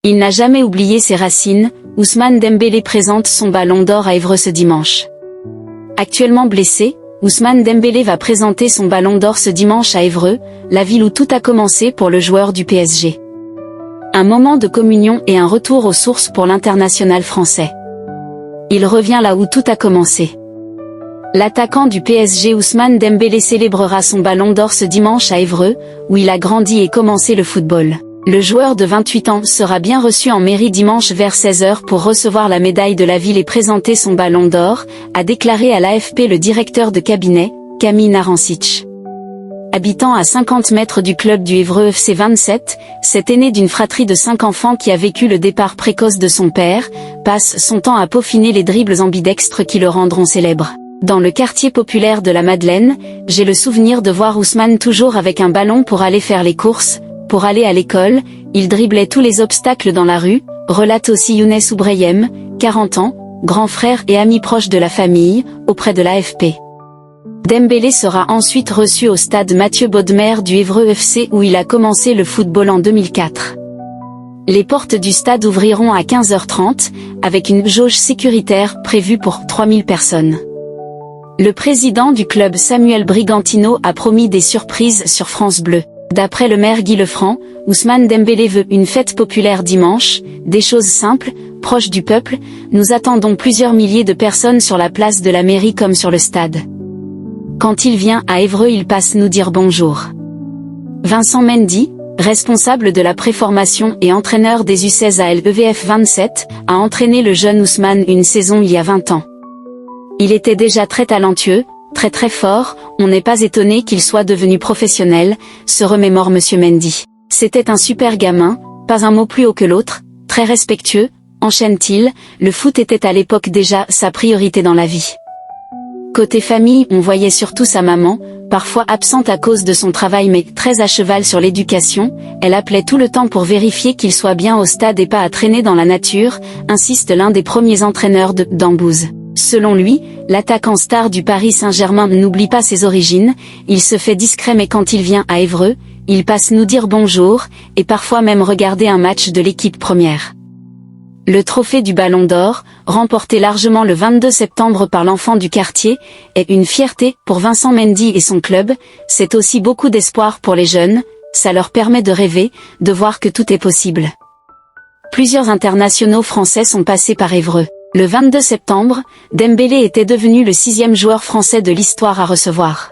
Il n'a jamais oublié ses racines. Ousmane Dembélé présente son ballon d'or à Évreux ce dimanche. Actuellement blessé, Ousmane Dembélé va présenter son ballon d'or ce dimanche à Évreux, la ville où tout a commencé pour le joueur du PSG. Un moment de communion et un retour aux sources pour l'international français. Il revient là où tout a commencé. L'attaquant du PSG Ousmane Dembélé célébrera son ballon d'or ce dimanche à Évreux, où il a grandi et commencé le football. Le joueur de 28 ans sera bien reçu en mairie dimanche vers 16 h pour recevoir la médaille de la ville et présenter son ballon d'or, a déclaré à l'AFP le directeur de cabinet, Camille Narancic. Habitant à 50 mètres du club du Évreux FC 27, cet aîné d'une fratrie de 5 enfants qui a vécu le départ précoce de son père, passe son temps à peaufiner les dribbles ambidextres qui le rendront célèbre. Dans le quartier populaire de la Madeleine, j'ai le souvenir de voir Ousmane toujours avec un ballon pour aller faire les courses, pour aller à l'école, il driblait tous les obstacles dans la rue, relate aussi Younes Oubrayem, 40 ans, grand frère et ami proche de la famille, auprès de l'AFP. Dembélé sera ensuite reçu au stade Mathieu Bodmer du Évreux FC où il a commencé le football en 2004. Les portes du stade ouvriront à 15 h 30, avec une jauge sécuritaire prévue pour 3000 personnes. Le président du club Samuel Brigantino a promis des surprises sur France Bleu. D'après le maire Guy Lefranc, Ousmane Dembélé veut une fête populaire dimanche, des choses simples, proches du peuple, nous attendons plusieurs milliers de personnes sur la place de la mairie comme sur le stade. Quand il vient à Évreux il passe nous dire bonjour. Vincent Mendy, responsable de la préformation et entraîneur des U16 à l'EVF 27, a entraîné le jeune Ousmane une saison il y a 20 ans. Il était déjà très talentueux, très fort, on n'est pas étonné qu'il soit devenu professionnel, se remémore Monsieur Mendy. C'était un super gamin, pas un mot plus haut que l'autre, très respectueux, enchaîne-t-il, le foot était à l'époque déjà sa priorité dans la vie. Côté famille, on voyait surtout sa maman, parfois absente à cause de son travail mais très à cheval sur l'éducation, elle appelait tout le temps pour vérifier qu'il soit bien au stade et pas à traîner dans la nature, insiste l'un des premiers entraîneurs d'Ambouze. Selon lui, l'attaquant star du Paris Saint-Germain n'oublie pas ses origines, il se fait discret mais quand il vient à Évreux, il passe nous dire bonjour, et parfois même regarder un match de l'équipe première. Le trophée du Ballon d'Or, remporté largement le 22 septembre par l'enfant du quartier, est une fierté pour Vincent Mendy et son club, c'est aussi beaucoup d'espoir pour les jeunes, ça leur permet de rêver, de voir que tout est possible. Plusieurs internationaux français sont passés par Évreux. Le 22 septembre, Dembélé était devenu le 6e joueur français de l'histoire à recevoir.